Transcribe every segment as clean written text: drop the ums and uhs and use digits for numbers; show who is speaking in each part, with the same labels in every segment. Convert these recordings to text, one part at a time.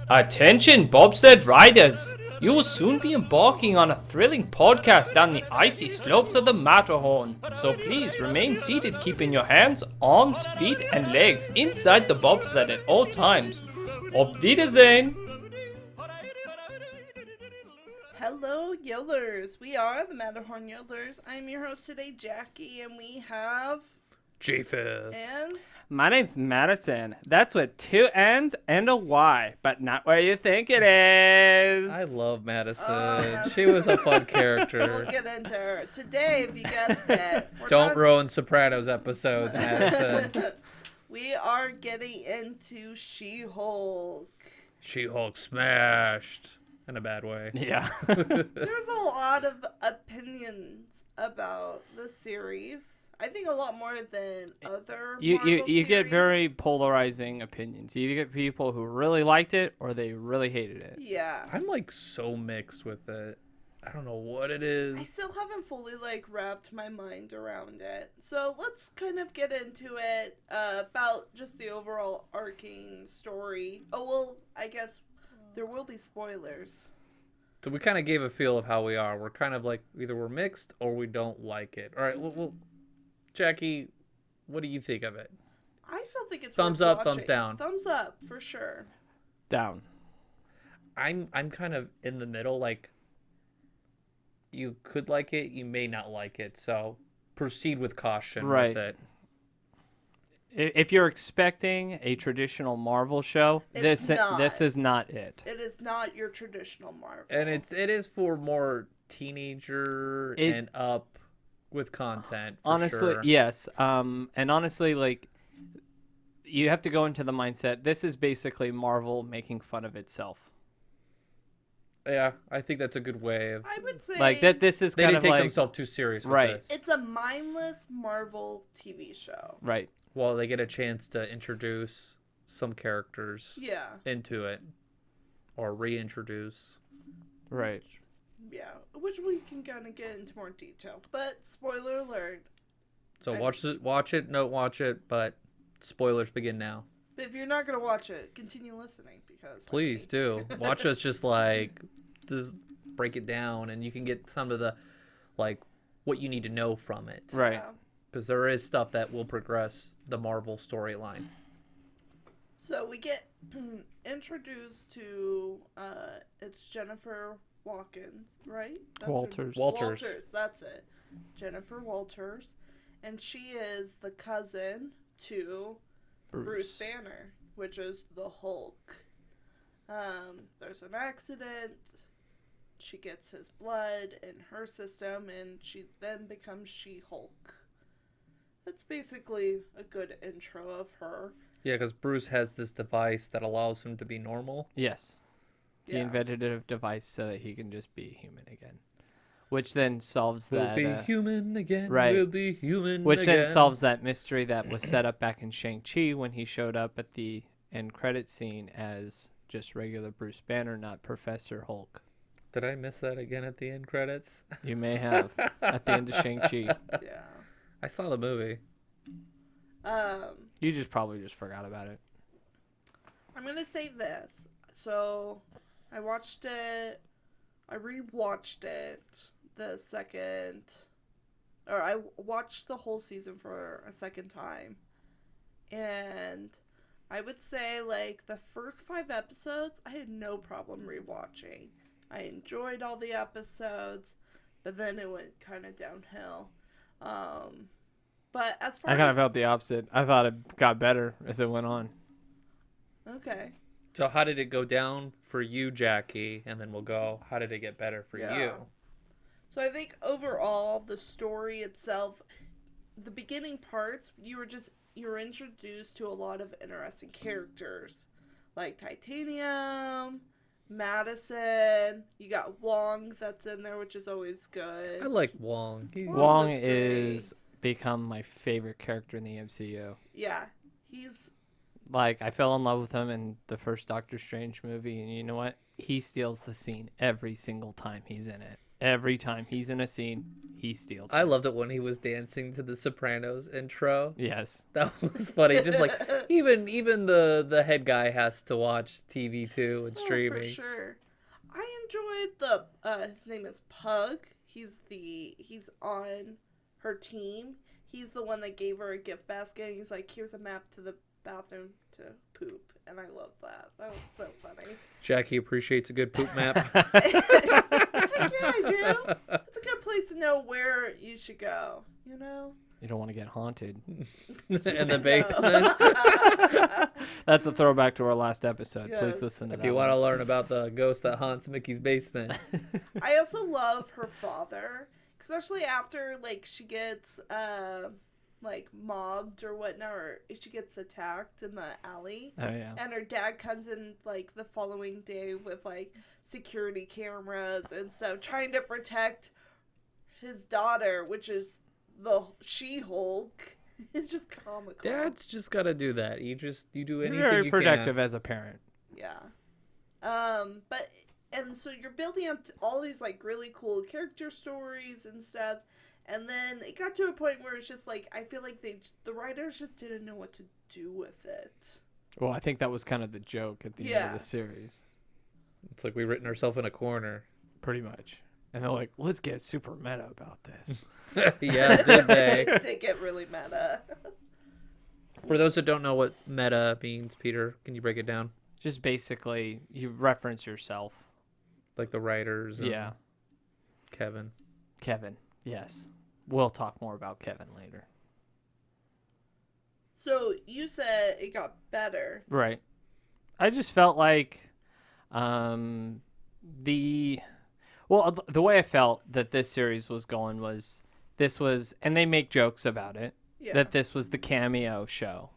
Speaker 1: Attention, bobsled riders! You will soon be embarking on a thrilling podcast down the icy slopes of the Matterhorn. So please remain seated, keeping your hands, arms, feet, and legs inside the bobsled at all times. Auf Wiedersehen!
Speaker 2: Hello, Yodlers. We are the Matterhorn Yodlers. I'm your host today, Jackie, and we have...
Speaker 3: G-Fifth.
Speaker 2: And...
Speaker 4: My name's Madison. That's with two N's and a Y, but not where you think it is.
Speaker 3: I love Madison.
Speaker 2: Oh,
Speaker 3: She was a fun
Speaker 2: We'll
Speaker 3: character.
Speaker 2: get into her. Today, if you guessed it...
Speaker 3: Don't ruin Sopranos episodes, Madison.
Speaker 2: We are getting into She-Hulk.
Speaker 3: She-Hulk smashed. In a bad way.
Speaker 4: Yeah.
Speaker 2: There's a lot of opinions about the series. I think a lot more than other
Speaker 4: you
Speaker 2: Marvel
Speaker 4: get
Speaker 2: series.
Speaker 4: very polarizing opinions. You get people who really liked it or they really hated it.
Speaker 2: Yeah.
Speaker 3: I'm like so mixed with it. I don't know what it
Speaker 2: I
Speaker 3: is.
Speaker 2: still haven't fully wrapped my mind around it. So let's kind of get into it about just the overall arcing story. Oh, well, I guess there will be spoilers.
Speaker 3: So we kind of gave a feel of how we are. We're kind of like either we're mixed or we don't like it. All right, well, Jackie, what do you think of it?
Speaker 2: I still think it's
Speaker 3: Thumbs
Speaker 2: worth
Speaker 3: up,
Speaker 2: watching.
Speaker 3: thumbs down.
Speaker 2: Thumbs up for sure.
Speaker 4: Down.
Speaker 3: I'm kind of in the middle. Like, you could like it, you may not like it. So proceed with caution
Speaker 4: Right.
Speaker 3: with it.
Speaker 4: If you're expecting a traditional Marvel show,
Speaker 2: It's not.
Speaker 4: this is not it.
Speaker 2: It is not your traditional Marvel.
Speaker 3: And it is for more teenager
Speaker 4: It-
Speaker 3: and up with content. For
Speaker 4: Honestly,
Speaker 3: sure.
Speaker 4: yes. And honestly, like, you have to go into the mindset. This is basically Marvel making fun of itself.
Speaker 3: Yeah, I think that's a good way of.
Speaker 2: I would say
Speaker 4: Like that. This is
Speaker 3: They
Speaker 4: kind
Speaker 3: didn't
Speaker 4: of
Speaker 3: take
Speaker 4: like
Speaker 3: themselves too serious with
Speaker 4: Right.
Speaker 3: this.
Speaker 2: it's a mindless Marvel TV show.
Speaker 4: right.
Speaker 3: Well, they get a chance to introduce some characters
Speaker 2: Yeah.
Speaker 3: into it, or reintroduce.
Speaker 4: Right.
Speaker 2: Yeah, which we can kind of get into more detail. But spoiler alert,
Speaker 3: So
Speaker 2: I-
Speaker 3: watch it, don't watch it, but spoilers begin now.
Speaker 2: if you're not going to watch it, continue listening because...
Speaker 3: Please do watch us. Just break it down, and you can get some of the what you need to know from it.
Speaker 4: Right.
Speaker 2: Yeah.
Speaker 3: Because there is stuff that will progress the Marvel storyline.
Speaker 2: So we get introduced to, it's Jennifer Walkins, right? That's her-
Speaker 4: Walters.
Speaker 3: Walters.
Speaker 2: That's it. Jennifer Walters. And she is the cousin to Bruce Banner, which is the Hulk. There's an accident. She gets his blood in her system, and she then becomes She-Hulk. That's basically a good intro of her.
Speaker 3: Yeah, because Bruce has this device that allows him to be normal.
Speaker 4: Yes. He
Speaker 2: Yeah.
Speaker 4: invented a device so that he can just be human again, which then solves
Speaker 3: We'll
Speaker 4: that.
Speaker 3: be human again.
Speaker 4: right.
Speaker 3: We'll be human
Speaker 4: Which
Speaker 3: again.
Speaker 4: then solves that mystery that was set up back in Shang-Chi when he showed up at the end credit scene as just regular Bruce Banner, not Professor Hulk.
Speaker 3: Did I miss that again at the end credits?
Speaker 4: You may have at the end of Shang-Chi.
Speaker 2: Yeah.
Speaker 3: I saw the movie.
Speaker 4: You just probably just forgot about it.
Speaker 2: I'm gonna say this. So, I watched it. I rewatched it I watched the whole season for a second time. And I would say, the first 5 episodes, I had no problem rewatching. I enjoyed all the episodes, but then it went kind of downhill. But as far
Speaker 4: I kind of
Speaker 2: as...
Speaker 4: felt the opposite. I thought it got better as it went on.
Speaker 2: Okay.
Speaker 3: So how did it go down for you, Jackie? And then we'll go, how did it get better for
Speaker 2: Yeah.
Speaker 3: you?
Speaker 2: So I think overall, the story itself, the beginning parts, you were introduced to a lot of interesting characters, like Titanium, Madison. You got Wong that's in there, which is always good.
Speaker 3: I like Wong.
Speaker 4: Wong
Speaker 2: was great.
Speaker 4: is become my favorite character in the MCU.
Speaker 2: Yeah, he's
Speaker 4: Like, I fell in love with him in the first Doctor Strange movie, and you know what? He steals the scene every single time he's in it. Every time he's in a scene, he steals.
Speaker 3: I
Speaker 4: it.
Speaker 3: loved it when he was dancing to the Sopranos intro.
Speaker 4: Yes.
Speaker 3: That was funny. Just like even the head guy has to watch TV too and
Speaker 2: Oh,
Speaker 3: streaming.
Speaker 2: for sure. I enjoyed the his name is Pug. He's on her team. He's the one that gave her a gift basket. And he's like, here's a map to the bathroom to poop. And I love that. That was so funny.
Speaker 3: Jackie appreciates a good poop map.
Speaker 2: Heck yeah, I do. It's a good place to know where you should go, you know?
Speaker 4: You don't want to get haunted.
Speaker 3: In the basement.
Speaker 4: That's a throwback to our last episode.
Speaker 2: Yes.
Speaker 4: Please listen to
Speaker 3: If
Speaker 4: that.
Speaker 3: you want to
Speaker 4: one.
Speaker 3: learn about the ghost that haunts Mickey's basement.
Speaker 2: I also love her father, especially after, like, she gets, like, mobbed or whatnot, or she gets attacked in the alley.
Speaker 4: Oh yeah.
Speaker 2: And her dad comes in, like, the following day with, like, security cameras and stuff, trying to protect his daughter, which is the She-Hulk. It's just comical.
Speaker 3: Dad's just got to do that. You do anything
Speaker 4: You're very
Speaker 3: you
Speaker 4: protective as a parent.
Speaker 2: Yeah. And so you're building up to all these, like, really cool character stories and stuff. And then it got to a point where it's just like, I feel like the writers just didn't know what to do with it.
Speaker 4: Well, I think that was kind of the joke at the end
Speaker 2: Yeah.
Speaker 4: of the series.
Speaker 3: can. It's like we've written ourselves in a corner.
Speaker 4: Pretty much. And they're like, let's get super meta about this.
Speaker 3: Yeah, did they?
Speaker 2: They get really meta.
Speaker 3: For those that don't know what meta means, Peter, can you break it down?
Speaker 4: Just basically, you reference yourself.
Speaker 3: Like the writers. And
Speaker 4: Yeah.
Speaker 3: Kevin.
Speaker 4: Kevin. Yes. We'll talk more about Kevin later.
Speaker 2: So you said it got better.
Speaker 4: Right. I just felt like the way I felt that this series was going was and they make jokes about it,
Speaker 2: Yeah.
Speaker 4: that this was the cameo show.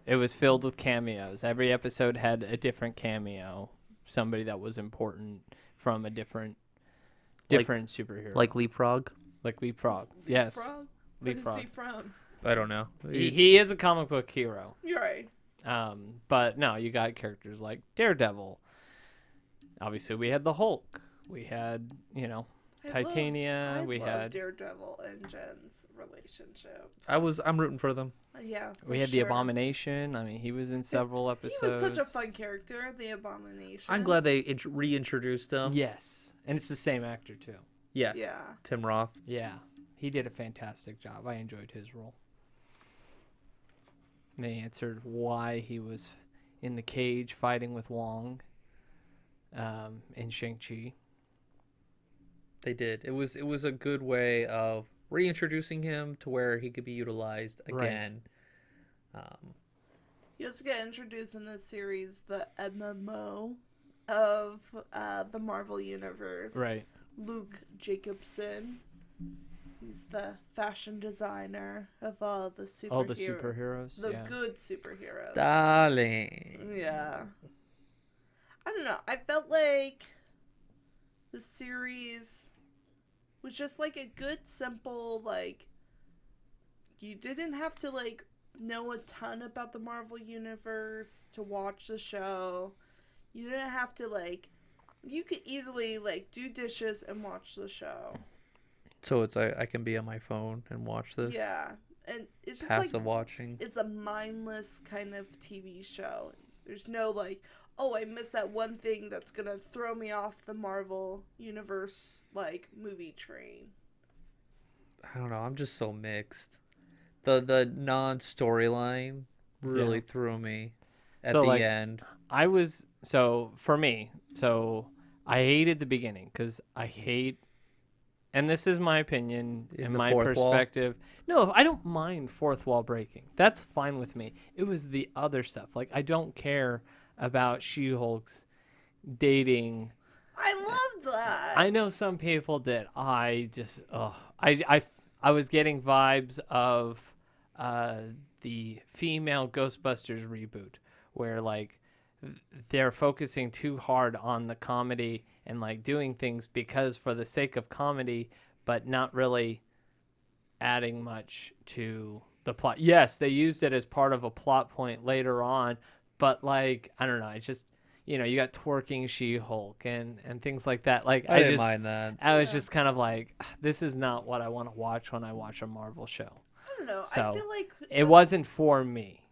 Speaker 4: It was filled with cameos. Every episode had a different cameo, somebody that was important from a different superhero.
Speaker 3: Like Leapfrog?
Speaker 4: Like Leapfrog. Yes.
Speaker 2: Frog?
Speaker 4: Leapfrog.
Speaker 2: What is he from?
Speaker 3: I don't know.
Speaker 4: He is a comic book hero.
Speaker 2: You're right.
Speaker 4: But no, you got characters like Daredevil. Obviously, we had the Hulk. We had, Titania.
Speaker 2: I
Speaker 4: We
Speaker 2: loved
Speaker 4: had
Speaker 2: Daredevil and Jen's relationship.
Speaker 3: I'm rooting for them.
Speaker 2: Yeah.
Speaker 4: we
Speaker 2: for
Speaker 4: had the
Speaker 2: sure.
Speaker 4: Abomination. I mean, he was in several episodes.
Speaker 2: He was such a fun character, the Abomination.
Speaker 3: I'm glad they reintroduced him.
Speaker 4: Yes, and it's the same actor too.
Speaker 3: Yeah.
Speaker 2: Yeah.
Speaker 3: Tim Roth.
Speaker 4: Yeah, he did a fantastic job. I enjoyed his role. And they answered why he was in the cage fighting with Wong in Shang-Chi.
Speaker 3: They did. It was a good way of reintroducing him to where he could be utilized
Speaker 4: Right.
Speaker 3: again.
Speaker 2: You also get introduced in this series the MMO of the Marvel Universe.
Speaker 4: Right.
Speaker 2: Luke Jacobson. He's the fashion designer of all the superheroes.
Speaker 4: All the superheroes.
Speaker 2: The
Speaker 4: yeah.
Speaker 2: good superheroes.
Speaker 3: Darling.
Speaker 2: Yeah. I don't know. I felt like the series was just like a good, simple, like, you didn't have to, like, know a ton about the Marvel Universe to watch the show. You didn't have to, like, you could easily, like, do dishes and watch the show.
Speaker 3: So it's I can be on my phone and watch this.
Speaker 2: Yeah. And it's just
Speaker 3: Passive
Speaker 2: like,
Speaker 3: watching.
Speaker 2: it's a mindless kind of TV show. There's no, like, oh, I missed that one thing that's gonna throw me off the Marvel Universe, like, movie train.
Speaker 3: I don't know. I'm just so mixed. The non-storyline really
Speaker 4: Yeah.
Speaker 3: threw me at
Speaker 4: So,
Speaker 3: the
Speaker 4: like,
Speaker 3: end.
Speaker 4: I was for me. I hated the beginning because I hate, and this is my opinion and
Speaker 3: The
Speaker 4: my
Speaker 3: fourth wall?
Speaker 4: perspective. No, I don't mind fourth wall breaking. That's fine with me. It was the other stuff. Like, I don't care about She-Hulk's dating.
Speaker 2: I love that.
Speaker 4: I know some people did. I just, I was getting vibes of the female Ghostbusters reboot, where like they're focusing too hard on the comedy and like doing things because for the sake of comedy, but not really adding much to the plot. Yes, they used it as part of a plot point later on, but like I don't know, it's just you got twerking She-Hulk and things like that. Like
Speaker 3: I didn't
Speaker 4: just
Speaker 3: mind that.
Speaker 4: I was
Speaker 2: Yeah.
Speaker 4: just kind of like, this is not what I want to watch when I watch a Marvel show.
Speaker 2: I don't know.
Speaker 4: So,
Speaker 2: I feel like
Speaker 4: It wasn't for me.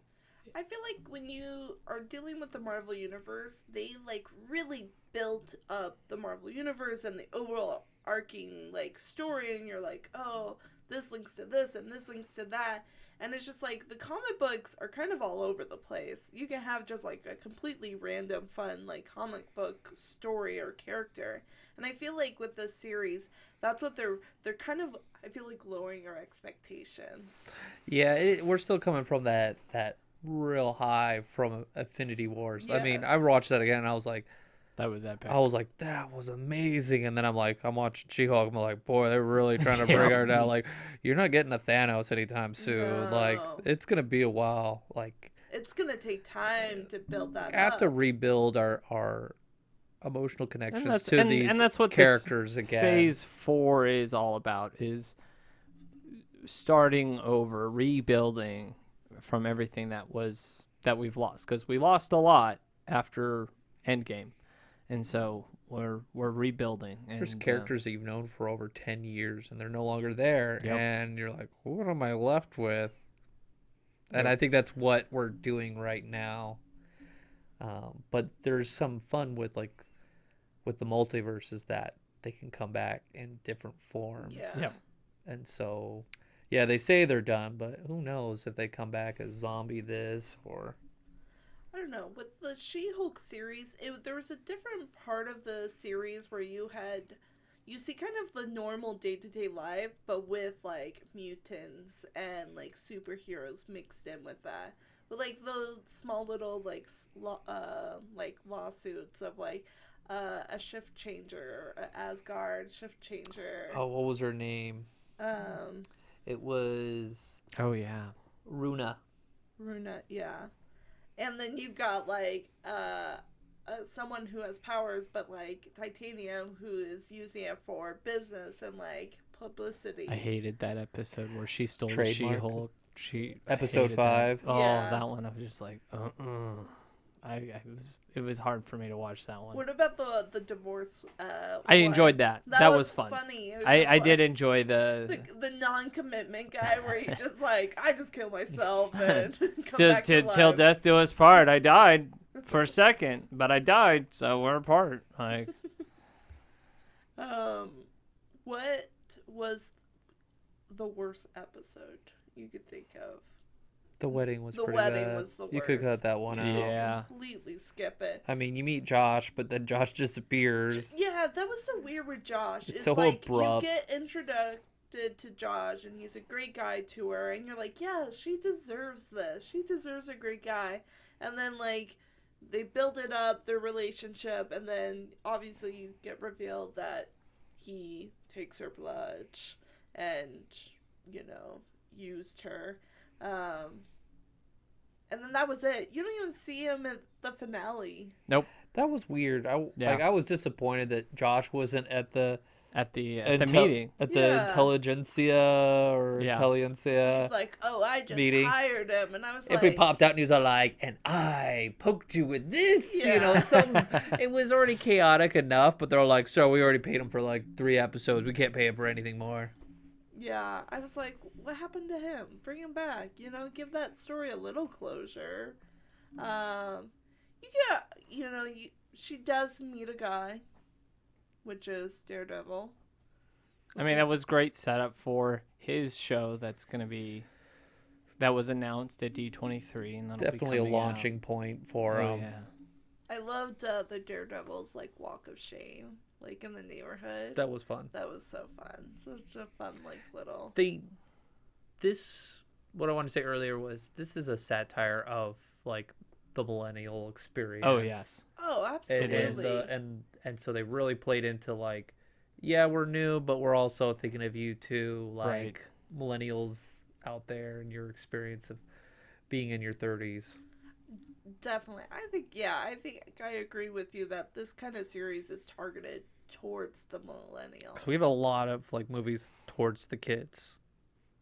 Speaker 2: I feel like when you are dealing with the Marvel Universe, they like really built up the Marvel Universe and the overall arcing like story, and you're like, oh, this links to this and this links to that. And it's just like the comic books are kind of all over the place. You can have just like a completely random, fun, like comic book story or character. And I feel like with this series, that's what they're kind of, I feel like, lowering our expectations.
Speaker 3: Yeah, we're still coming from that real high from Infinity Wars. I mean, I
Speaker 2: Yes.
Speaker 3: watched that again and I was like,
Speaker 4: That was epic.
Speaker 3: that was amazing. And then I'm watching She-Hulk. I'm like, boy, they're really trying to bring her down. Like, you're not getting a Thanos anytime soon. Like,
Speaker 2: No.
Speaker 3: it's gonna be a while. Like,
Speaker 2: It's gonna take time to build that
Speaker 3: I have
Speaker 2: up.
Speaker 3: to rebuild our emotional connections
Speaker 4: that's-
Speaker 3: to
Speaker 4: and-
Speaker 3: these
Speaker 4: and that's what this
Speaker 3: characters again.
Speaker 4: Phase 4 is all about, is starting over, rebuilding from everything that we've lost, because we lost a lot after Endgame, and so we're rebuilding. And,
Speaker 3: There's characters that you've known for over 10 years and they're no longer there.
Speaker 4: Yep.
Speaker 3: And you're like, what am I left with? And I think that's what we're doing right now. But there's some fun with the multiverses that they can come back in different forms.
Speaker 2: Yeah.
Speaker 4: Yep.
Speaker 3: And so, yeah, they say they're done, but who knows if they come back as zombie this or...
Speaker 2: I don't know. With the She-Hulk series, there was a different part of the series where you see kind of the normal day-to-day life, but with like mutants and like superheroes mixed in with that. With like the small little like lawsuits of like a shift changer, a Asgard shift changer.
Speaker 3: Oh, what was her name? It was
Speaker 4: Oh yeah.
Speaker 3: Runa.
Speaker 2: Runa, yeah. And then you've got like someone who has powers, but like Titanium, who is using it for business and like publicity.
Speaker 4: I hated that episode where she stole the
Speaker 3: Trademark.
Speaker 4: She-Hulk. I
Speaker 3: Episode
Speaker 4: hated that.
Speaker 3: 5.
Speaker 4: Oh,
Speaker 2: Yeah.
Speaker 4: that one. I was just like, it was hard for me to watch that one.
Speaker 2: What about the divorce?
Speaker 4: I enjoyed that. That was fun.
Speaker 2: Funny. It was
Speaker 4: I
Speaker 2: just,
Speaker 4: did
Speaker 2: like,
Speaker 4: enjoy the
Speaker 2: the non-commitment guy where he just like, I just kill myself and come
Speaker 4: till
Speaker 2: back to
Speaker 4: till
Speaker 2: life.
Speaker 4: death do us part. I died for a second, but I died, so we're apart. Like,
Speaker 2: What was the worst episode you could think of?
Speaker 3: The wedding was
Speaker 2: The
Speaker 3: pretty
Speaker 2: wedding
Speaker 3: bad.
Speaker 2: was the
Speaker 3: You could cut
Speaker 2: worst.
Speaker 3: that one out.
Speaker 4: Yeah.
Speaker 2: Completely skip it.
Speaker 3: I mean, you meet Josh, but then Josh disappears.
Speaker 2: Yeah, that was so weird with Josh.
Speaker 3: It's so
Speaker 2: like
Speaker 3: abrupt.
Speaker 2: you get introduced to Josh, and he's a great guy to her, and you're like, yeah, she deserves this. She deserves a great guy. And then like they build it up, their relationship, and then obviously you get revealed that he takes her blood and used her. And then that was it. You don't even see him at the finale.
Speaker 4: nope.
Speaker 3: That was weird. I was disappointed that Josh wasn't at the
Speaker 4: At the
Speaker 3: intel-
Speaker 4: meeting.
Speaker 3: at
Speaker 2: Yeah.
Speaker 3: the Intelligentsia or
Speaker 4: Yeah.
Speaker 3: Intelligentsia.
Speaker 2: He's like, oh, I just
Speaker 3: meeting.
Speaker 2: hired him. And I was
Speaker 3: If
Speaker 2: like,
Speaker 3: he popped out and he was all like, and I poked you with this,
Speaker 2: Yeah.
Speaker 3: it was already chaotic enough, but they're like, so we already paid him for like 3 episodes. We can't pay him for anything more.
Speaker 2: yeah, I was like, what happened to him? Bring him back. Give that story a little closure. She does meet a guy, which is Daredevil.
Speaker 4: I mean, that was great setup for his show. That was announced at D23, and that'll
Speaker 3: Definitely
Speaker 4: be
Speaker 3: a
Speaker 4: coming out.
Speaker 3: launching point for
Speaker 4: Oh yeah.
Speaker 2: I loved the Daredevil's like walk of shame, like in the neighborhood.
Speaker 3: That was fun.
Speaker 2: That was so fun. Such a fun like little.
Speaker 3: What I wanted to say earlier was this is a satire of like the millennial experience.
Speaker 4: Oh yes.
Speaker 2: Oh,
Speaker 3: And,
Speaker 2: absolutely.
Speaker 3: and so they really played into like, yeah, we're new, but we're also thinking of you too, like
Speaker 4: Right.
Speaker 3: millennials out there and your experience of being in your 30s.
Speaker 2: Definitely. I think I agree with you that this kind of series is targeted towards the millennials.
Speaker 3: So we have a lot of like movies towards the kids,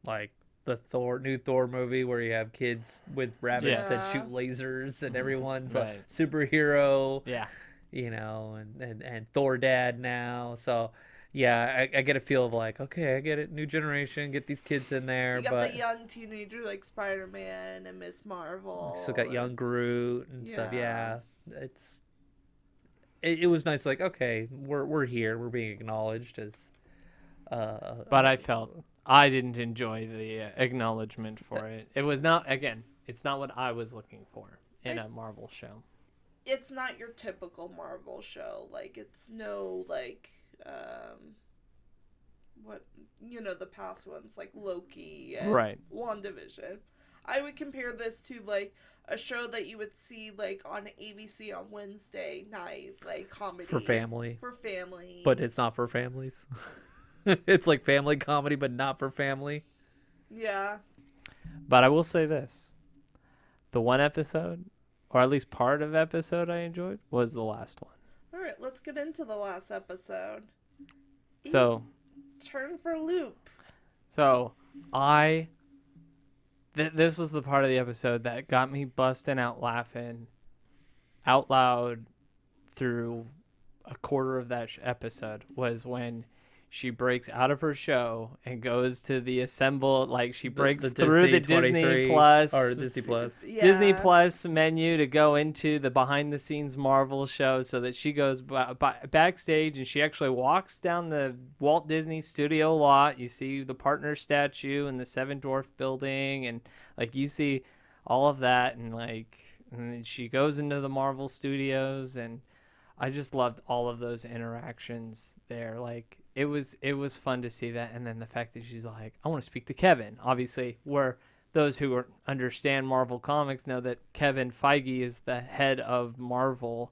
Speaker 3: like new Thor movie where you have kids with rabbits
Speaker 4: Yes.
Speaker 3: that shoot lasers and everyone's a
Speaker 4: Right.
Speaker 3: superhero,
Speaker 4: Yeah.
Speaker 3: and Thor dad now. So yeah, I get a feel of like, okay, I get it, new generation, get these kids in there,
Speaker 2: You got
Speaker 3: but
Speaker 2: the young teenager like Spider-Man and Miss Marvel.
Speaker 3: still got
Speaker 2: and-
Speaker 3: young Groot and stuff.
Speaker 2: Yeah.
Speaker 3: Yeah, it was nice. Like, okay, we're here, we're being acknowledged as.
Speaker 4: But I felt I didn't enjoy the acknowledgement for it. It was not, again, it's not what I was looking for in a Marvel show.
Speaker 2: It's not your typical Marvel show. Like, it's no, like, what, the past ones, like Loki and
Speaker 4: Right.
Speaker 2: WandaVision. I would compare this to, like, a show that you would see, like, on ABC on Wednesday night, like, comedy.
Speaker 3: For family.
Speaker 2: For family.
Speaker 3: But it's not for families. It's like family comedy, but not for family.
Speaker 2: Yeah.
Speaker 4: But I will say this. The one episode, or at least part of episode I enjoyed, was the last one.
Speaker 2: All right, let's get into the last episode.
Speaker 4: So,
Speaker 2: Turn for Loop.
Speaker 4: this was the part of the episode that got me busting out laughing out loud through a quarter of that episode, was when she breaks out of her show and goes to the assembled, like she breaks through the Disney
Speaker 3: 23
Speaker 4: Plus
Speaker 3: or Disney Plus.
Speaker 2: Yeah.
Speaker 4: Disney Plus menu to go into the behind the scenes Marvel show, so that she goes backstage and she actually walks down the Walt Disney Studio lot. You see the partner statue and the Seven Dwarf building, and like you see all of that, and then she goes into the Marvel Studios, and I just loved all of those interactions there. Like it was fun to see that, and then the fact that she's like, I want to speak to Kevin. Obviously, where those who understand Marvel Comics know that Kevin Feige is the head of Marvel,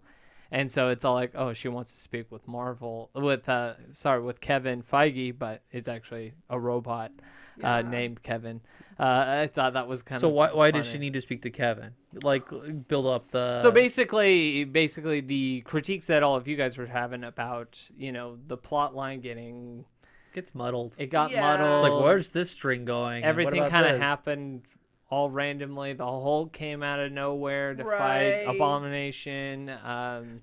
Speaker 4: and so it's all like, oh, she wants to speak with with Kevin Feige, but it's actually a robot
Speaker 2: Yeah.
Speaker 4: named Kevin. I thought that was kind
Speaker 3: So
Speaker 4: of
Speaker 3: why does
Speaker 4: funny.
Speaker 3: she need to speak to Kevin? Like, build up the.
Speaker 4: So basically the critiques that all of you guys were having about, the plot line
Speaker 3: gets muddled.
Speaker 4: it got
Speaker 2: Yeah.
Speaker 4: muddled.
Speaker 3: It's like, where's this string going? And what
Speaker 4: Everything
Speaker 3: about
Speaker 4: kind of
Speaker 3: this?
Speaker 4: happened all randomly. The Hulk came out of nowhere to
Speaker 2: Right.
Speaker 4: fight Abomination.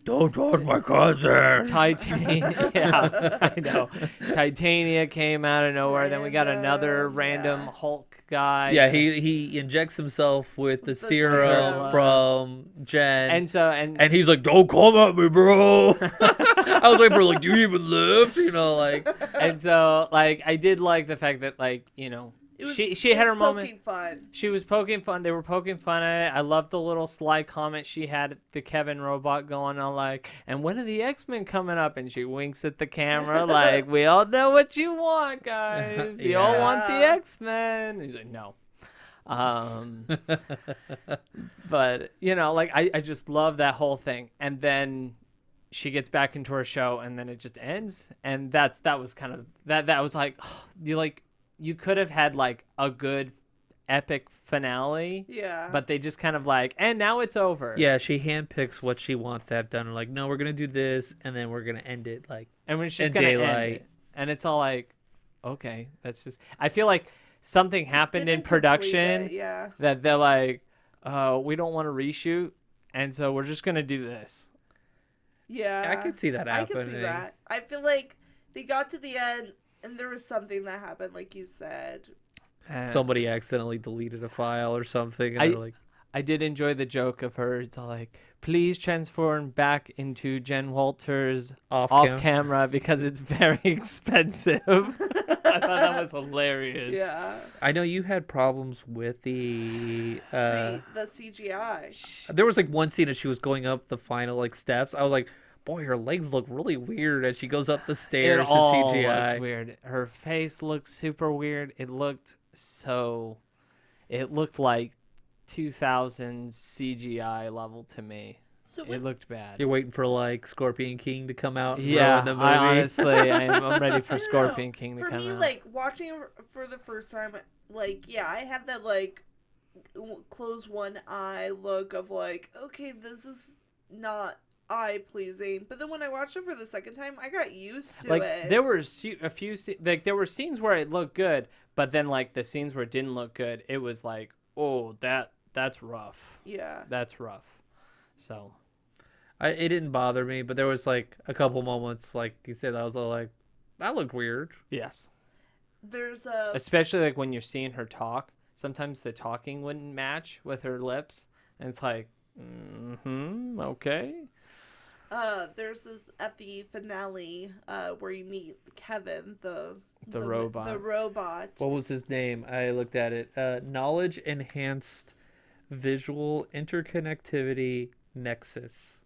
Speaker 3: Don't touch my cousin.
Speaker 4: Titania, yeah, I know. Titania came out of nowhere. Then we got another random
Speaker 2: yeah.
Speaker 4: Hulk guy.
Speaker 3: Yeah, he injects himself with the serum
Speaker 2: serum.
Speaker 3: from Jen.
Speaker 4: and
Speaker 3: he's like, don't come at me, bro. I was waiting for, like, do you even live? Like.
Speaker 4: and so I did like the fact that
Speaker 2: It was-
Speaker 4: she
Speaker 2: it
Speaker 4: had her
Speaker 2: was
Speaker 4: moment.
Speaker 2: poking fun.
Speaker 4: She was poking fun. They were poking fun at it. I loved the little sly comment she had at the Kevin robot going on like, and when are the X-Men coming up? And she winks at the camera like, we all know what you want, guys. You all want the
Speaker 2: Yeah.
Speaker 4: X-Men. He's like, no. But, I just love that whole thing. And then she gets back into her show and then it just ends. And that was kind of, that was like, you could have had like a good epic finale,
Speaker 2: Yeah.
Speaker 4: but they just kind of like, and now it's over.
Speaker 3: Yeah, she handpicks what she wants to have done. And like, no, we're gonna do this, and then we're gonna end it like.
Speaker 4: And we're just
Speaker 3: in
Speaker 4: gonna end
Speaker 3: daylight.
Speaker 4: it. And it's all like, okay, that's just. I feel like something happened in
Speaker 2: Didn't complete
Speaker 4: production
Speaker 2: it, Yeah.
Speaker 4: that they're like, we don't want to reshoot, and so we're just gonna do this.
Speaker 2: Yeah.
Speaker 3: I could see that
Speaker 2: I
Speaker 3: happening.
Speaker 2: can see that. I feel like they got to the end and there was something that happened, like you said.
Speaker 4: And
Speaker 3: Somebody accidentally deleted a file or something, and
Speaker 4: I-
Speaker 3: they're like,
Speaker 4: I did enjoy the joke of her. It's all like, please transform back into Jen Walters
Speaker 3: off
Speaker 4: camera because it's very expensive. I thought that was hilarious.
Speaker 2: Yeah.
Speaker 3: I know you had problems with the.
Speaker 2: The CGI.
Speaker 3: There was like one scene as she was going up the final like steps. I was like, boy, her legs look really weird as she goes up the
Speaker 4: It
Speaker 3: stairs in
Speaker 4: all
Speaker 3: CGI.
Speaker 4: looks weird. Her face looked super weird. It looked like 2000 CGI level to me.
Speaker 2: So
Speaker 4: It
Speaker 2: with,
Speaker 4: looked bad.
Speaker 3: You're waiting for like Scorpion King to come out and
Speaker 4: Yeah,
Speaker 3: ruin the movie.
Speaker 4: I honestly, I'm ready for
Speaker 2: I don't know.
Speaker 4: Scorpion King to
Speaker 2: for
Speaker 4: come
Speaker 2: me,
Speaker 4: out.
Speaker 2: like watching it for the first time, like I had that like close one eye look of like, okay, this is not eye pleasing. But then when I watched it for the second time, I got used to
Speaker 4: Like
Speaker 2: it.
Speaker 4: there were a few like there were scenes where it looked good, but then like the scenes where it didn't look good, it was like, oh, that's rough.
Speaker 2: Yeah.
Speaker 4: That's rough. So
Speaker 3: It didn't bother me, but there was like a couple moments, like you said, I was all like, that looked weird.
Speaker 4: yes,
Speaker 2: There's a
Speaker 4: especially like when you're seeing her talk. Sometimes the talking wouldn't match with her lips, and it's like, okay.
Speaker 2: there's this at the finale where you meet Kevin, the
Speaker 4: robot.
Speaker 2: The robot.
Speaker 3: What was his name? I looked at it. Knowledge Enhanced Visual Interconnectivity Nexus.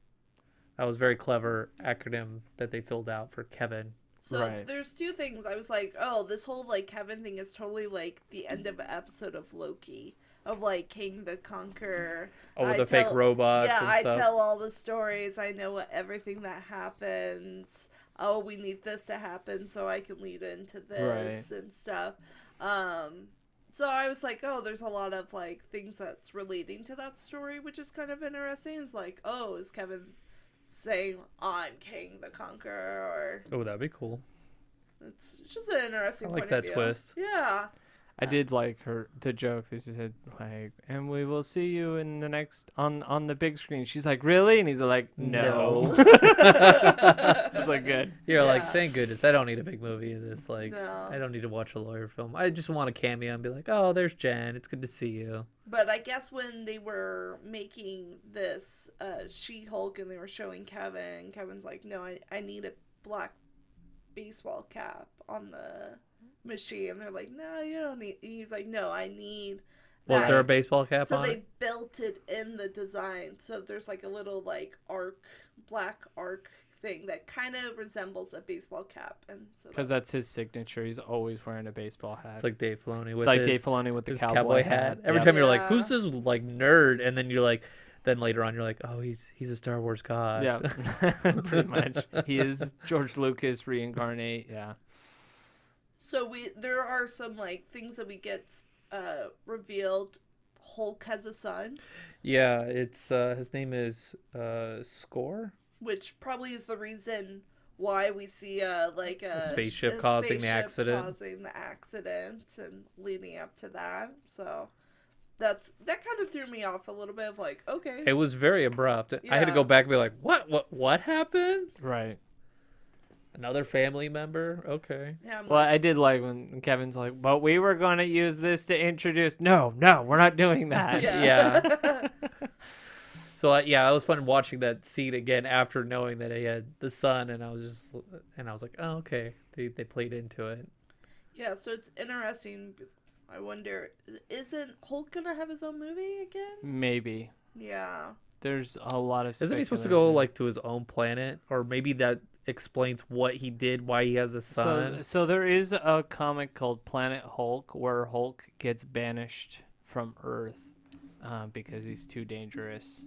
Speaker 3: That was a very clever acronym that they filled out for Kevin.
Speaker 2: So
Speaker 4: Right.
Speaker 2: there's two things. I was like, oh, this whole like Kevin thing is totally like the end of an episode of Loki, of like King the Conqueror.
Speaker 3: Oh, with
Speaker 2: I
Speaker 3: the fake robots
Speaker 2: Yeah,
Speaker 3: and
Speaker 2: I
Speaker 3: stuff.
Speaker 2: tell all the stories. I know everything that happens. Oh, we need this to happen so I can lead into this and stuff. So I was like, oh, there's a lot of like things that's relating to that story, which is kind of interesting. It's like, oh, is Kevin saying I'm King the Conqueror, or
Speaker 3: Oh, that'd be cool.
Speaker 2: it's just an interesting
Speaker 3: I like
Speaker 2: point
Speaker 3: that
Speaker 2: of view.
Speaker 3: twist.
Speaker 2: Yeah.
Speaker 4: I did like the joke that she said like, and we will see you in the next on the big screen. She's like, really? And he's like, no. It's like good.
Speaker 3: You're like,
Speaker 2: Yeah.
Speaker 3: thank goodness. I don't need a big movie of this. Like,
Speaker 2: No.
Speaker 3: I don't need to watch a lawyer film. I just want a cameo and be like, oh, there's Jen. It's good to see you.
Speaker 2: But I guess when they were making this She-Hulk and they were showing Kevin, Kevin's like, no, I need a black baseball cap on the machine. And they're like, no, you don't need. He's like, no, I need.
Speaker 3: Was
Speaker 2: that.
Speaker 3: there a baseball cap
Speaker 2: So
Speaker 3: on
Speaker 2: they
Speaker 3: it?
Speaker 2: built it in the design. So there's like a little like black arc thing that kind of resembles a baseball cap, and so
Speaker 4: Because that's his signature. He's always wearing a baseball hat.
Speaker 3: It's like Dave Filoni with
Speaker 4: It's like
Speaker 3: his,
Speaker 4: Dave Filoni with the
Speaker 3: his
Speaker 4: cowboy hat.
Speaker 3: Every
Speaker 4: Yep.
Speaker 3: time you're like,
Speaker 2: Yeah.
Speaker 3: who's this like nerd? And then you're like, then later on you're like, oh, he's a Star Wars god.
Speaker 4: Yeah, pretty much. He is George Lucas reincarnate. Yeah.
Speaker 2: So there are some like things that we get revealed. Hulk has a son,
Speaker 3: Yeah, it's his name is Score.
Speaker 2: which probably is the reason why we see a
Speaker 3: spaceship causing the accident.
Speaker 2: causing the accident and leading up to that. So that kind of threw me off a little bit of like, okay,
Speaker 3: It was very abrupt. I had to
Speaker 2: Yeah.
Speaker 3: go back and be like, what happened?
Speaker 4: Right.
Speaker 3: Another family member? Okay.
Speaker 2: yeah, I'm
Speaker 4: Well,
Speaker 2: like,
Speaker 4: I did like when Kevin's like, but we were going to use this to introduce. No, we're not doing that.
Speaker 3: Yeah. So yeah, it was fun watching that scene again after knowing that he had the son, and I was like, oh, okay, they played into it.
Speaker 2: yeah. So it's interesting. I wonder, isn't Hulk gonna have his own movie again?
Speaker 4: Maybe.
Speaker 2: Yeah.
Speaker 4: There's a lot of
Speaker 3: Isn't he supposed to go like to his own planet, or maybe that explains what he did, why he has a son?
Speaker 4: So there is a comic called Planet Hulk where Hulk gets banished from Earth because he's too dangerous.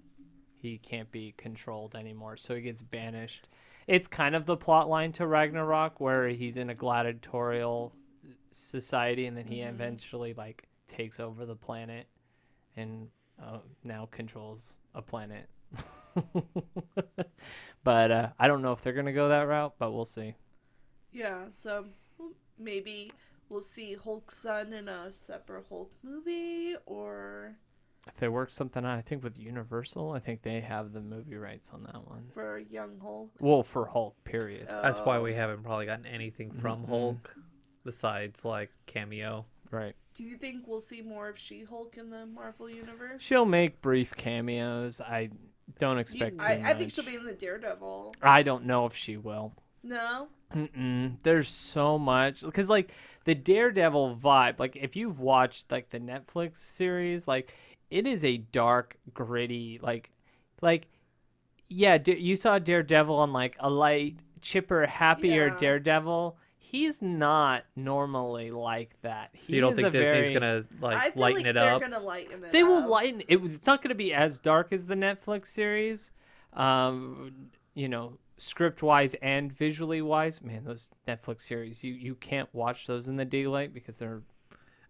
Speaker 4: He can't be controlled anymore, so he gets banished. It's kind of the plot line to Ragnarok where he's in a gladiatorial society and then he eventually like takes over the planet and now controls a planet. But I don't know if they're gonna go that route, but we'll see.
Speaker 2: Yeah. So maybe we'll see Hulk's son in a separate Hulk movie, or
Speaker 4: If they work something out, I think with Universal, I think they have the movie rights on that one.
Speaker 2: for young Hulk.
Speaker 4: Well, for Hulk, period.
Speaker 3: That's why we haven't probably gotten anything from
Speaker 4: Mhm.
Speaker 3: Hulk besides like cameo.
Speaker 4: Right.
Speaker 2: Do you think we'll see more of She-Hulk in the Marvel universe?
Speaker 4: She'll make brief cameos. I don't expect too
Speaker 2: I think
Speaker 4: much.
Speaker 2: she'll be in the Daredevil.
Speaker 4: I don't know if she will.
Speaker 2: No.
Speaker 4: There's so much because like the Daredevil vibe. Like if you've watched like the Netflix series, like it is a dark, gritty. Like yeah. You saw Daredevil on like a light, chipper, happier
Speaker 2: Yeah.
Speaker 4: Daredevil. He's not normally like that.
Speaker 3: So you don't think Disney's gonna
Speaker 2: I
Speaker 3: like
Speaker 2: feel
Speaker 3: lighten
Speaker 2: like
Speaker 3: it
Speaker 2: they're
Speaker 3: up?
Speaker 2: gonna lighten it
Speaker 4: They will
Speaker 2: up.
Speaker 4: lighten it. It's not going to be as dark as the Netflix series, script wise and visually wise. Man, those Netflix series, you can't watch those in the daylight because they're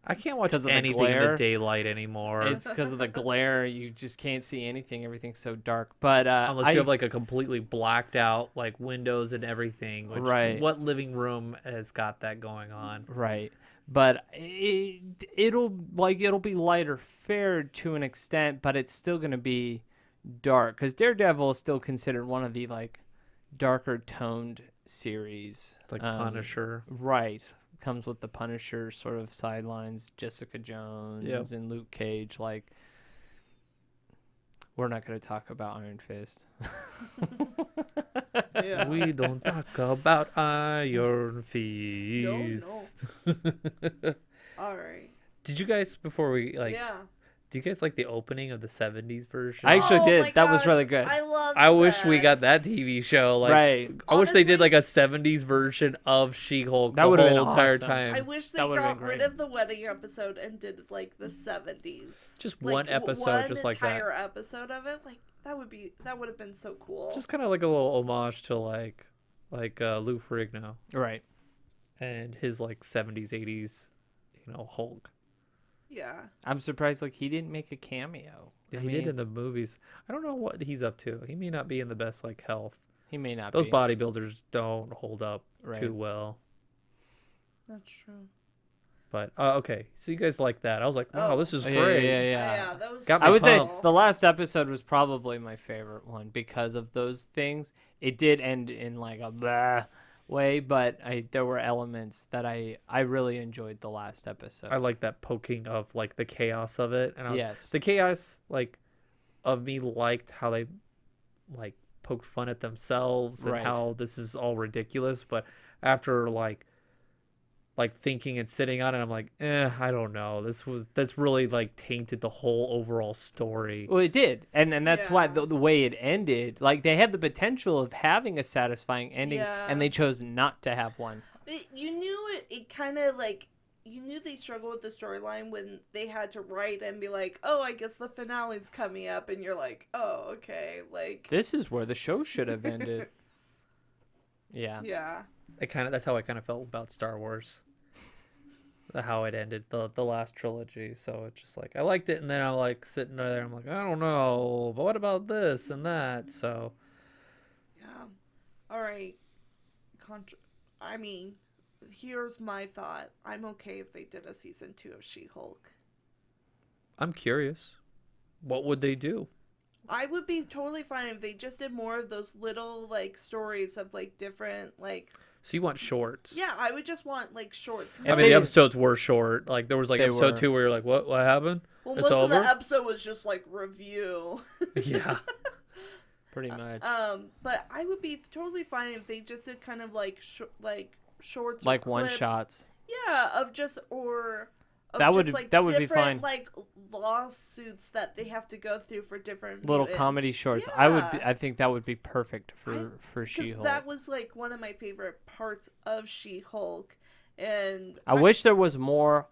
Speaker 3: I can't watch
Speaker 4: 'Cause of the
Speaker 3: anything in
Speaker 4: glare.
Speaker 3: the daylight anymore.
Speaker 4: It's because of the glare. You just can't see anything. Everything's so dark. But
Speaker 3: Unless you have like a completely blacked out like windows and everything. Which,
Speaker 4: Right.
Speaker 3: What living room has got that going on?
Speaker 4: right. But it'll be lighter fare to an extent, but it's still gonna be dark because Daredevil is still considered one of the like darker toned series.
Speaker 3: It's like Punisher.
Speaker 4: Right. Comes with the Punisher sort of sidelines, Jessica Jones
Speaker 3: Yep.
Speaker 4: and Luke Cage. Like, we're not going to talk about Iron Fist.
Speaker 2: Yeah.
Speaker 3: We don't talk about Iron Fist.
Speaker 2: All right.
Speaker 3: Did you guys before we like?
Speaker 2: Yeah.
Speaker 3: Do you guys like the opening of the '70s version?
Speaker 4: I actually
Speaker 2: Oh
Speaker 4: did.
Speaker 2: my
Speaker 4: That was
Speaker 2: gosh,
Speaker 4: really good.
Speaker 2: I love.
Speaker 3: I wish we got that TV show. Like,
Speaker 4: Right.
Speaker 3: I wish they did
Speaker 2: Honestly-
Speaker 3: like a '70s version of She-Hulk
Speaker 4: That
Speaker 3: the
Speaker 4: would've
Speaker 3: whole
Speaker 4: been
Speaker 3: entire
Speaker 4: awesome.
Speaker 3: time.
Speaker 2: I wish they
Speaker 4: That would've
Speaker 2: got
Speaker 4: been
Speaker 2: rid
Speaker 4: great.
Speaker 2: of the wedding episode and did like the 70s.
Speaker 3: Just
Speaker 2: Like,
Speaker 3: one episode, just like that.
Speaker 2: One entire episode of it. Like that would have been so cool.
Speaker 3: Just kind of like a little homage to like Lou Ferrigno
Speaker 4: Right.
Speaker 3: and his like '70s, '80s, Hulk.
Speaker 2: yeah.
Speaker 4: I'm surprised like he didn't make a cameo.
Speaker 3: Yeah,
Speaker 4: I
Speaker 3: he did
Speaker 4: mean,
Speaker 3: in the movies. I don't know what he's up to. He may not be in the best like health.
Speaker 4: He may not
Speaker 3: Those
Speaker 4: be.
Speaker 3: bodybuilders don't hold up
Speaker 4: Right.
Speaker 3: too well.
Speaker 2: That's true.
Speaker 3: But okay, so you guys like that? I was like, wow,
Speaker 2: Oh.
Speaker 3: this is
Speaker 4: Yeah,
Speaker 3: great.
Speaker 4: yeah.
Speaker 2: That was.
Speaker 3: Got
Speaker 4: I
Speaker 3: me
Speaker 4: would say
Speaker 3: pumped.
Speaker 4: the last episode was probably my favorite one because of those things. It did end in like a blah way, but there were elements that I really enjoyed the last episode.
Speaker 3: I like that poking of like the chaos of it, and
Speaker 4: Yes.
Speaker 3: the chaos like of me liked how they like poked fun at themselves and
Speaker 4: Right.
Speaker 3: how this is all ridiculous. But after like thinking and sitting on it, I'm like, I don't know. That's really like tainted the whole overall story.
Speaker 4: Well, it did, and that's why
Speaker 2: Yeah.
Speaker 4: the way it ended. Like they had the potential of having a satisfying ending,
Speaker 2: Yeah.
Speaker 4: and they chose not to have one.
Speaker 2: You knew it. It kind of like you knew they struggled with the storyline when they had to write and be like, "Oh, I guess the finale's coming up," and you're like, "Oh, okay." Like,
Speaker 4: This is where the show should have ended. Yeah.
Speaker 2: yeah.
Speaker 3: That's how I kind of felt about Star Wars. How it ended the last trilogy. So it's just like I liked it, and then I like sitting there. I'm like, I don't know, but what about this and that? So
Speaker 2: Yeah. All right. I mean, here's my thought. I'm okay if they did a season 2 of She-Hulk.
Speaker 3: I'm curious, what would they do?
Speaker 2: I would be totally fine if they just did more of those little like stories of like different like.
Speaker 3: So you want shorts?
Speaker 2: Yeah, I would just want like shorts.
Speaker 3: I mean,
Speaker 4: they-
Speaker 3: the episodes were short. Like there was like
Speaker 4: They
Speaker 3: episode
Speaker 4: were.
Speaker 3: 2 where you're like, what happened?
Speaker 2: Well,
Speaker 3: It's
Speaker 2: most of
Speaker 3: over?
Speaker 2: the episode was just like review.
Speaker 3: Yeah.
Speaker 4: Pretty much.
Speaker 2: But I would be totally fine if they just did kind of like shorts, or
Speaker 4: like one
Speaker 2: clips.
Speaker 4: shots.
Speaker 2: Yeah, of just or. Of
Speaker 4: That would-
Speaker 2: just, like,
Speaker 4: that would be
Speaker 2: different,
Speaker 4: fine.
Speaker 2: Like lawsuits that they have to go through for different
Speaker 4: Little
Speaker 2: mutants.
Speaker 4: comedy shorts.
Speaker 2: Yeah.
Speaker 4: I think that would be perfect for
Speaker 2: Because
Speaker 4: She-Hulk.
Speaker 2: that was like one of my favorite parts of She-Hulk, and
Speaker 4: I wish there was more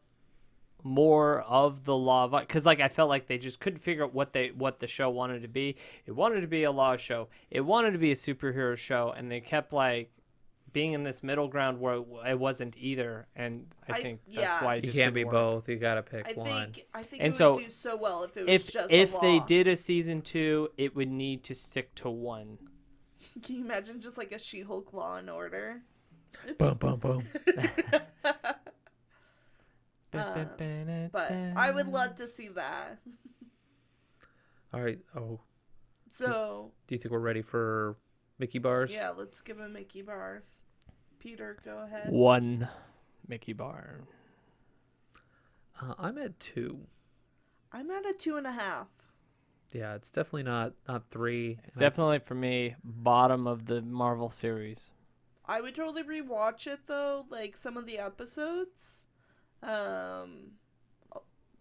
Speaker 4: of the law because like I felt like they just couldn't figure out what the show wanted to be. It wanted to be a law show. It wanted to be a superhero show, and they kept like being in this middle ground where it wasn't either. And I think that's
Speaker 2: yeah.
Speaker 4: why it
Speaker 3: You
Speaker 4: just
Speaker 3: can't be
Speaker 4: didn't work.
Speaker 3: both. You gotta pick
Speaker 2: I
Speaker 3: one.
Speaker 2: think
Speaker 4: And
Speaker 2: it
Speaker 4: so,
Speaker 2: would do so well if it was just
Speaker 4: If
Speaker 2: a
Speaker 4: they
Speaker 2: law.
Speaker 4: did a season 2, it would need to stick to one.
Speaker 2: Can you imagine just like a She-Hulk Law and Order?
Speaker 3: Boom, boom, boom.
Speaker 2: But I would love to see that.
Speaker 3: All right. Oh,
Speaker 2: So
Speaker 3: do you think we're ready for Mickey bars?
Speaker 2: yeah, let's give him Mickey bars. Peter, go ahead.
Speaker 4: One Mickey bar.
Speaker 3: I'm at 2.
Speaker 2: I'm at a 2.5.
Speaker 3: Yeah, it's definitely not 3.
Speaker 4: It's definitely for me bottom of the Marvel series.
Speaker 2: I would totally rewatch it though, like some of the episodes.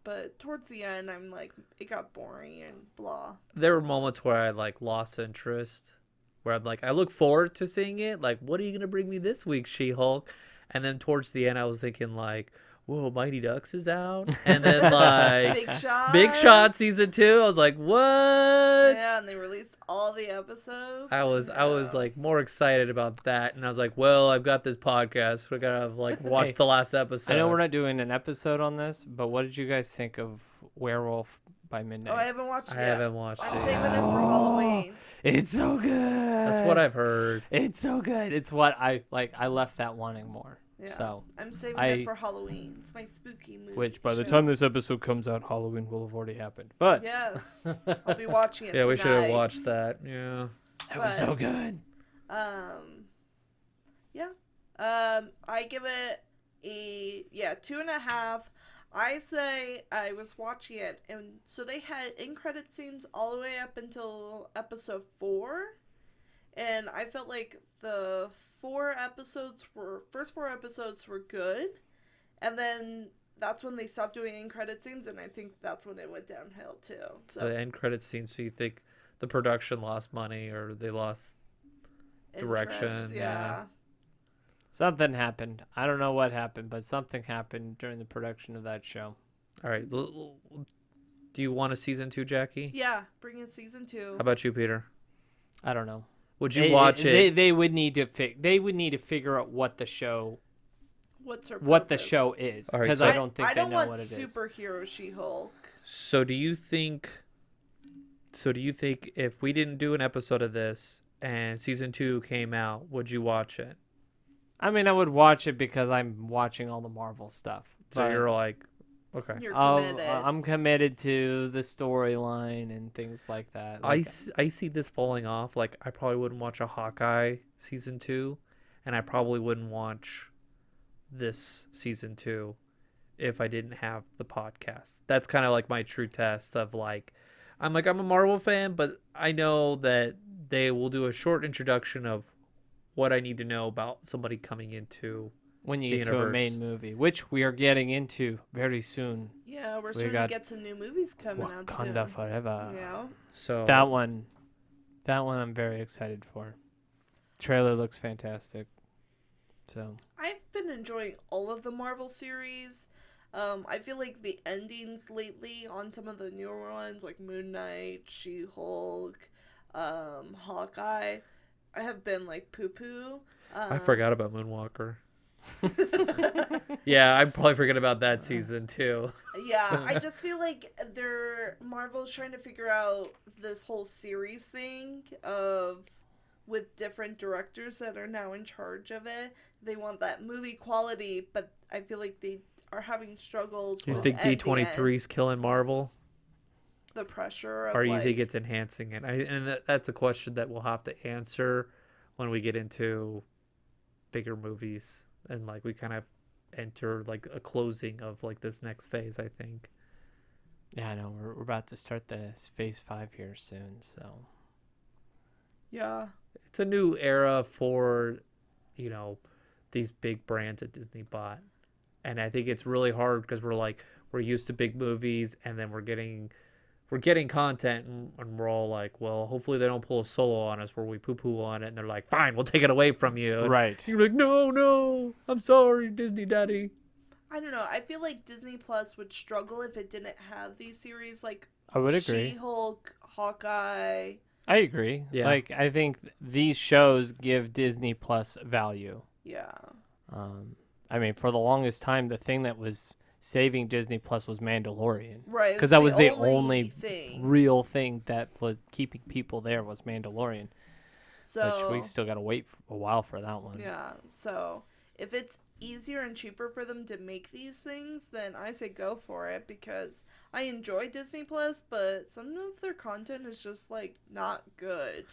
Speaker 2: But towards the end, I'm like, it got boring and blah.
Speaker 3: There were moments where I like lost interest, where I'm like, I look forward to seeing it. Like, what are you gonna bring me this week, She-Hulk? And then towards the end, I was thinking like, whoa, Mighty Ducks is out, and then like
Speaker 2: Big Shot.
Speaker 3: season 2. I was like, what?
Speaker 2: Yeah, and they released all the episodes.
Speaker 3: I was like more excited about that, and I was like, well, I've got this podcast. We gotta like watch
Speaker 4: Hey,
Speaker 3: the last episode.
Speaker 4: I know we're not doing an episode on this, but what did you guys think of Werewolf by Midnight?
Speaker 2: Oh, I haven't watched it
Speaker 3: I
Speaker 2: yet.
Speaker 3: haven't watched
Speaker 2: I'm
Speaker 3: it.
Speaker 2: saving
Speaker 3: yet.
Speaker 2: it for Halloween.
Speaker 4: It's so good.
Speaker 3: That's what I've heard.
Speaker 4: It's so good. It's what I like. I left that wanting more.
Speaker 2: Yeah.
Speaker 4: So,
Speaker 2: I'm saving
Speaker 4: I-
Speaker 2: it for Halloween. It's my spooky movie.
Speaker 4: which by the
Speaker 2: show.
Speaker 4: time this episode comes out, Halloween will have already happened. But
Speaker 2: Yes. I'll be watching it
Speaker 3: Yeah, we should have
Speaker 2: tonight.
Speaker 3: watched that. Yeah.
Speaker 4: it was so good.
Speaker 2: Yeah. I give it a 2.5. I say I was watching it, and so they had end credit scenes all the way up until episode 4, and I felt like the first four episodes were good, and then that's when they stopped doing end credit scenes, and I think that's when it went downhill too. So
Speaker 3: The end credit scene. So you think the production lost money or they lost direction?
Speaker 2: interest,
Speaker 3: Yeah.
Speaker 4: Something happened. I don't know what happened, but something happened during the production of that show.
Speaker 3: All right. Do you want a season 2, Jackie?
Speaker 2: Yeah, bring in season 2.
Speaker 3: How about you, Peter?
Speaker 4: I don't know.
Speaker 3: Would you watch it?
Speaker 4: They would need to They would need to figure out what the show
Speaker 2: What's her
Speaker 4: what the
Speaker 2: purpose?
Speaker 4: show is,
Speaker 3: All right,
Speaker 4: because
Speaker 3: so-
Speaker 4: I don't think
Speaker 2: I
Speaker 4: they
Speaker 2: don't
Speaker 4: know
Speaker 2: want
Speaker 4: what it is.
Speaker 2: superhero She-Hulk.
Speaker 3: So do you think if we didn't do an episode of this and season 2 came out, would you watch it?
Speaker 4: I mean, I would watch it because I'm watching all the Marvel stuff.
Speaker 3: So
Speaker 4: but
Speaker 3: you're like, okay.
Speaker 2: You're
Speaker 4: I'll-
Speaker 2: committed.
Speaker 4: I'm committed to the storyline and things like that. Like,
Speaker 3: I see this falling off. Like, I probably wouldn't watch a Hawkeye season 2, and I probably wouldn't watch this season 2 if I didn't have the podcast. That's kind of like my true test of like, I'm a Marvel fan, but I know that they will do a short introduction of what I need to know about somebody coming into.
Speaker 4: when you
Speaker 3: the
Speaker 4: get to a
Speaker 3: universe.
Speaker 4: main movie, which we are getting into very soon.
Speaker 2: Yeah, we're starting to
Speaker 4: got
Speaker 2: get some new movies coming out soon.
Speaker 4: Wakanda Forever.
Speaker 2: Yeah.
Speaker 3: So
Speaker 4: That one I'm very excited for. Trailer looks fantastic. So
Speaker 2: I've been enjoying all of the Marvel series. I feel like the endings lately on some of the newer ones, like Moon Knight, She-Hulk, Hawkeye, have been like poo-poo.
Speaker 3: I forgot about Moonwalker. Yeah, I probably forget about that season too.
Speaker 2: Yeah, I just feel like Marvel's trying to figure out this whole series thing with different directors that are now in charge of it. They want that movie quality, but I feel like they are having struggles.
Speaker 3: You
Speaker 2: with
Speaker 3: think
Speaker 2: at the
Speaker 3: D23's killing Marvel,
Speaker 2: end, the pressure of
Speaker 3: or you
Speaker 2: like,
Speaker 3: think it's enhancing it? That's a question that we'll have to answer when we get into bigger movies and like we kind of enter like a closing of like this next phase. I think.
Speaker 4: yeah, I know we're about to start the Phase 5 here soon. So
Speaker 2: Yeah.
Speaker 3: It's a new era for, these big brands that Disney bought. And I think it's really hard because we're used to big movies and then we're getting content and we're all like, well, hopefully they don't pull a Solo on us where we poo-poo on it and they're like, fine, we'll take it away from you. And
Speaker 4: right.
Speaker 3: you're like, no, I'm sorry, Disney Daddy.
Speaker 2: I don't know. I feel like Disney Plus would struggle if it didn't have these series like
Speaker 4: I would agree.
Speaker 2: She-Hulk, Hawkeye.
Speaker 4: I agree.
Speaker 3: Yeah.
Speaker 4: Like I think these shows give Disney Plus value.
Speaker 2: Yeah.
Speaker 4: I mean, for the longest time, the thing that was saving Disney Plus was Mandalorian.
Speaker 2: Right.
Speaker 4: Because
Speaker 2: it's
Speaker 4: that was the only
Speaker 2: thing.
Speaker 4: real thing that was keeping people there was Mandalorian.
Speaker 2: So
Speaker 4: Which we still got to wait a while for that one.
Speaker 2: yeah. So if it's easier and cheaper for them to make these things, then I say go for it because I enjoy Disney Plus, but some of their content is just like not good.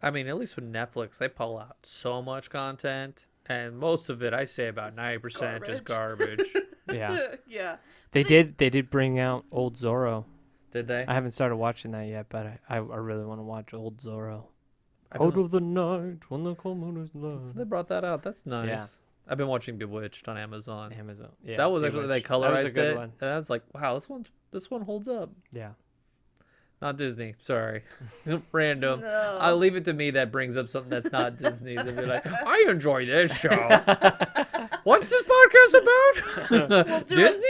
Speaker 3: I mean, at least with Netflix, they pull out so much content. And most of it, I say about 90% just garbage.
Speaker 4: Yeah.
Speaker 2: Yeah.
Speaker 4: They did bring out Old Zorro.
Speaker 3: Did they?
Speaker 4: I haven't started watching that yet, but I really want to watch Old Zorro.
Speaker 3: I don't
Speaker 4: Out of the night when the cold moon is
Speaker 3: So
Speaker 4: low.
Speaker 3: they brought that out. That's nice.
Speaker 4: Yeah.
Speaker 3: I've been watching Bewitched on Amazon.
Speaker 4: Amazon. Yeah.
Speaker 3: That was actually they
Speaker 4: Bewitched.
Speaker 3: colorized
Speaker 4: That was a good
Speaker 3: it,
Speaker 4: one.
Speaker 3: and I was like, "Wow, this one holds up."
Speaker 4: Yeah.
Speaker 3: Not Disney, sorry, random.
Speaker 2: No.
Speaker 3: I'll leave it to me that brings up something that's not Disney. To be like, I enjoy this show. What's this podcast about?
Speaker 2: We'll do
Speaker 3: Disney?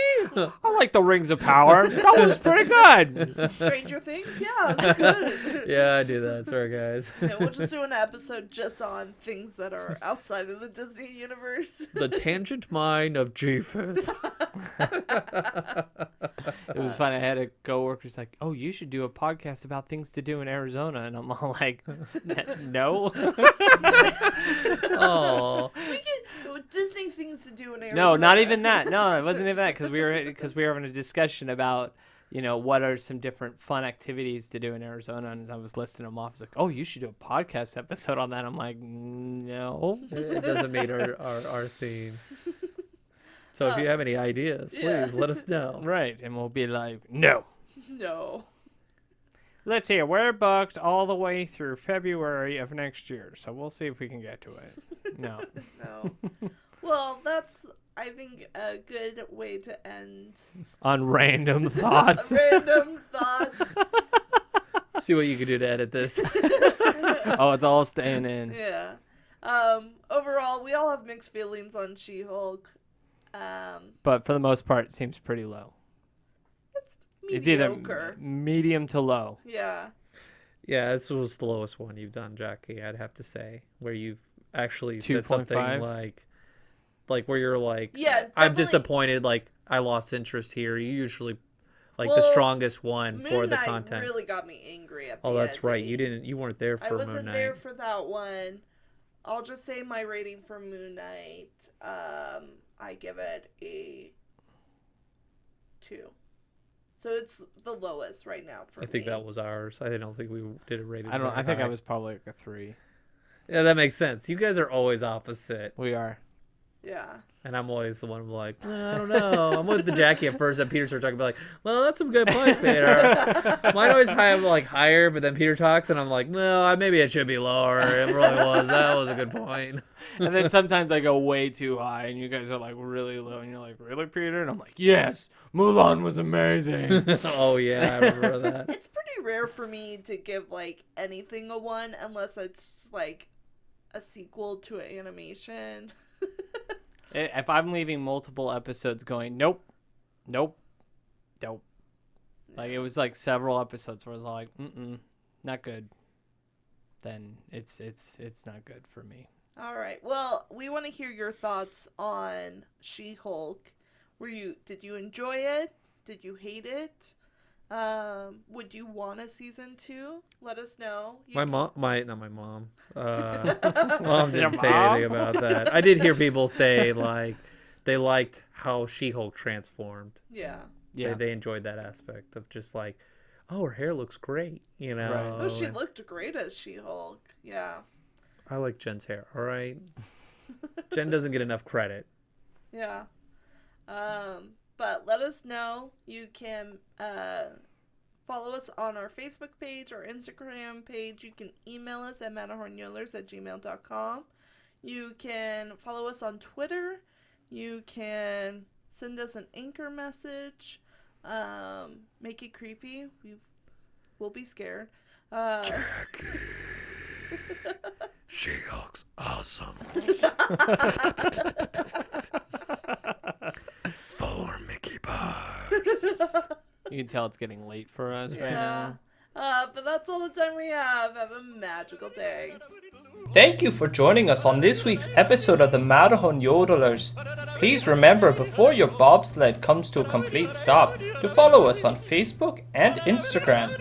Speaker 4: I like the Rings of Power. That was pretty good.
Speaker 2: Stranger Things? Yeah, it's good.
Speaker 3: Yeah, I do that. Sorry, guys.
Speaker 2: Yeah, we'll just do an episode just on things that are outside of the Disney universe.
Speaker 3: The Tangent Mind of G-Fifth.
Speaker 4: It was fun. I had a coworker who's like, "Oh, you should do a podcast about things to do in Arizona," and I'm all like, "No,
Speaker 3: Oh,
Speaker 2: Disney things to do in Arizona.
Speaker 4: no, not even that. No, it wasn't even that because we were having a discussion about." What are some different fun activities to do in Arizona? And I was listing them off. It's like, oh, you should do a podcast episode on that. I'm like, no.
Speaker 3: it doesn't meet our theme. So if you have any ideas, please let us know.
Speaker 4: Right. And we'll be like, no.
Speaker 2: No.
Speaker 4: Let's see. We're booked all the way through February of next year. So we'll see if we can get to it. No.
Speaker 2: No. Well, that's, I think, a good way to end.
Speaker 4: On random thoughts.
Speaker 2: Random thoughts.
Speaker 3: See what you can do to edit this.
Speaker 4: Oh, it's all staying in.
Speaker 2: Yeah. Overall, we all have mixed feelings on She-Hulk.
Speaker 4: But for the most part, it seems pretty low. It's either
Speaker 2: Mediocre.
Speaker 4: medium to low.
Speaker 2: Yeah.
Speaker 3: Yeah, this was the lowest one you've done, Jackie, I'd have to say. Where you've actually said something
Speaker 4: 2.5?
Speaker 3: like where you're like,
Speaker 2: Yeah,
Speaker 3: I'm
Speaker 2: definitely-
Speaker 3: disappointed, like, I lost interest here. You usually, like, the
Speaker 2: Well,
Speaker 3: strongest one
Speaker 2: Moon
Speaker 3: for the
Speaker 2: Knight
Speaker 3: content.
Speaker 2: really got me angry at the
Speaker 3: Oh, that's
Speaker 2: end.
Speaker 3: right. You weren't there
Speaker 2: I
Speaker 3: for
Speaker 2: wasn't
Speaker 3: Moon Knight.
Speaker 2: there for that one. I'll just say my rating for Moon Knight. I give it a 2. So it's the lowest right now for me.
Speaker 3: I think that was ours. I don't think we did a rating.
Speaker 4: I
Speaker 3: very
Speaker 4: think I
Speaker 3: high.
Speaker 4: was probably like a 3.
Speaker 3: Yeah, that makes sense. You guys are always opposite.
Speaker 4: We are.
Speaker 2: Yeah.
Speaker 3: And I'm always the one like, I don't know. I'm with the Jackie at first, and Peter starts talking about like, well, that's some good points, Peter. Mine always have like higher, but then Peter talks, and I'm like, well, maybe it should be lower. It really was. That was a good point.
Speaker 4: And then sometimes I go way too high, and you guys are like really low, and you're like, really, Peter? And I'm like, yes, Mulan was amazing.
Speaker 3: Oh yeah, I remember that.
Speaker 2: It's pretty rare for me to give like anything a 1 unless it's like a sequel to an animation.
Speaker 4: If I'm leaving multiple episodes going, nope, nope, nope. Like, it was like several episodes where I was like, not good. Then it's not good for me.
Speaker 2: All right. Well, we want to hear your thoughts on She-Hulk. Did you enjoy it? Did you hate it? Would you want a season 2? Let us know.
Speaker 3: Not my mom. Mom didn't
Speaker 4: Your
Speaker 3: say
Speaker 4: mom?
Speaker 3: anything about that. I did hear people say like they liked how She-Hulk transformed.
Speaker 2: Yeah.
Speaker 4: Yeah.
Speaker 3: They enjoyed that aspect of just like, oh, her hair looks great, you know.
Speaker 4: Right.
Speaker 2: Oh, she
Speaker 3: and
Speaker 2: looked great as She-Hulk. Yeah.
Speaker 3: I like Jen's hair. All right, Jen doesn't get enough credit.
Speaker 2: Yeah. But let us know. You can follow us on our Facebook page or Instagram page. You can email us at matterhornyodlers@gmail.com. You can follow us on Twitter. You can send us an anchor message. Make it creepy. We'll be scared.
Speaker 3: Jackie, She-Hulk's awesome. For Mickey Bars.
Speaker 4: You can tell it's getting late for us right
Speaker 2: Yeah.
Speaker 4: now.
Speaker 2: But that's all the time we have. Have a magical day.
Speaker 1: Thank you for joining us on this week's episode of the Matterhorn Yodelers. Please remember, before your bobsled comes to a complete stop, to follow us on Facebook and Instagram.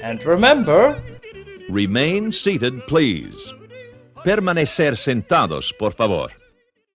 Speaker 1: And remember,
Speaker 5: Remain seated, please. Permanecer sentados, por favor.